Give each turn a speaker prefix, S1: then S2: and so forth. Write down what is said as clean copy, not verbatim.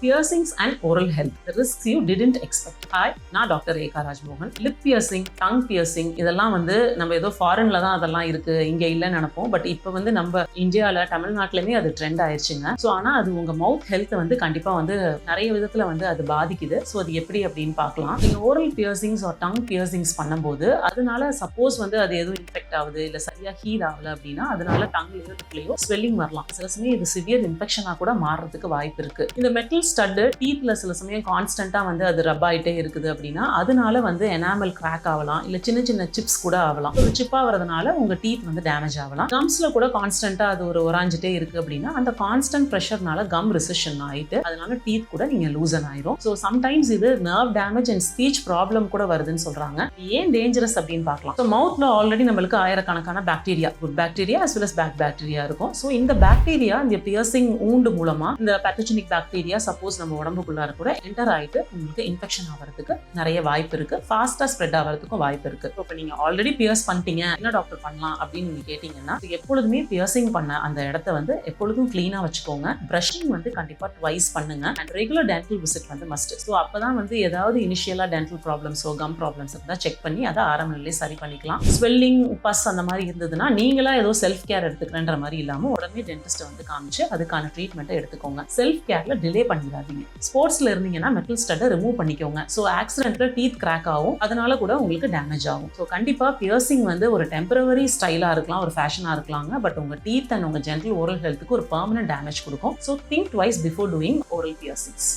S1: Piercings and oral health, the risks you didn't expect. Hi, நான் doctor ஏகா Rajmohan. Lip piercing, tongue piercing இதெல்லாம் நம்ம ஏதோ ஃபாரின்ல தான் அதெல்லாம் இருக்கு, இங்க இல்லைன்னு நினைப்போம். பட் இப்போ நம்ம இந்தியாவில் தமிழ்நாட்டிலுமே அது ட்ரெண்ட் ஆயிடுச்சுங்க. ஸோ ஆனால் அது உங்க மவுத் ஹெல்த் கண்டிப்பா நிறைய விதத்துல அது பாதிக்குது. ஸோ அது எப்படி அப்படின்னு பார்க்கலாம். நீங்க oral piercings R tongue piercings பண்ணும்போது அதனால சப்போஸ் அது எதுவும் இன்ஃபெக்ட் ஆகுது இல்லை சரியா ஹீல் ஆகல அப்படின்னா அதனால டங்லையோ லிப்லையோ ஸ்வெல்லிங் வரலாம். சில சமயம் இது சிவியர் இன்ஃபெக்ஷனா கூட மாறுறதுக்கு வாய்ப்பு இருக்கு. இந்த மெட்டல் ஸ்டட் டீத்ல சில சமயம் கான்ஸ்டன்டா அது ரப் ஆயிட்டே இருக்குது அப்படின்னா அதனால எனாமல் கிராக் ஆகலாம், இல்ல சின்ன சின்ன சிப்ஸ் கூட ஆகலாம். ஒரு சிப்பா வரதுனால உங்க டீத் டேமேஜ் ஆகலாம். கம்ஸ்ல கூட கான்ஸ்டன்டா அது ஒரு ஒராஞ்சிட்டே இருக்கு அப்படின்னா அந்த கான்ஸ்டன்ட் பிரஷர்னால கம் ரிசெஷன் ஆயிட்டு அதனால டீத் கூட நீங்க லூசன் ஆயிரும். ஸோ சம்டைம்ஸ் இது nerve damage and speech problem கூட வருதுன்னு சொல்றாங்க. ஏன் டேஞ்சரஸ் அப்படின்னு பார்க்கலாம். ஸோ மவுத்ல ஆல்ரெடி நம்மளுக்கு ஆயிரக்கணக்கான bacteria, good bacteria as well as bad bacteria இருக்கும். ஸோ இந்த பாக்டீரியா இந்த பியர்சிங் ஊண்டு மூலமா இந்த பேத்தோஜெனிக் பாக்டீரியா சப்போஸ் நம்ம உடம்புக்குள்ளார கூட என்டர் ஆயிட்டு உங்களுக்கு இன்ஃபெக்ஷன் ஆகிறதுக்கு நிறைய வாய்ப்பு இருக்கு. ஃபாஸ்டா ஸ்ப்ரெட் ஆகிறதுக்கும் வாய்ப்பு இருக்கு. இப்போ நீங்க ஆல்ரெடி பியர்ஸ் பண்ணிட்டீங்க, என்ன டாக்டர் பண்ணலாம் அப்படின்னு நீங்க கேட்டீங்கன்னா எப்பொழுதுமே பியர்சிங் பண்ண அந்த இடத்த எப்பொழுதும் கிளீனா வச்சுக்கோங்க. பிரஷிங் கண்டிப்பா ட்வைஸ் பண்ணுங்க. And regular dental visit must. So அப்பதான் ஏதாவது இனிஷியலா டென்டல் ப்ராப்ளம்ஸோ கம் ப்ராப்ளம்ஸ் இருந்தால் செக் பண்ணி அதை ஆரம்ப நிலையிலே சரி பண்ணிக்கலாம். ஸ்வெல்லிங், பஸ் அந்த மாதிரி இருந்ததுன்னா நீங்களா ஏதோ செல்ஃப் கேர் எடுத்துக்கிறேன்ற மாதிரி இல்லாம உடனே டென்டிஸ்ட் காமிச்சு அதுக்கான ட்ரீட்மெண்ட்டை எடுத்துக்கோங்க. செல்ஃப் கேர்ல டிலே பண்ணிடாதீங்க. ஸ்போர்ட்ஸ்ல இருந்தீங்கன்னா மெட்டல் ஸ்டட்டை ரிமூவ் பண்ணிக்கோங்க. ஸோ ஆக்சிடென்ட்ல டீத் கிராக் ஆகும், அதனால கூட உங்களுக்கு டேமேஜ் ஆகும். ஸோ கண்டிப்பா பியர்சிங் ஒரு டெம்பரவரி ஸ்டைலா இருக்கலாம், ஒரு ஃபேஷனா இருக்கலாங்க. பட் உங்க டீத் அண்ட் உங்க ஜென்டல் ஓரல் ஹெல்த்துக்கு ஒரு பெர்மனன்ட் டேமேஜ் கொடுக்கும். So think twice before doing oral piercings.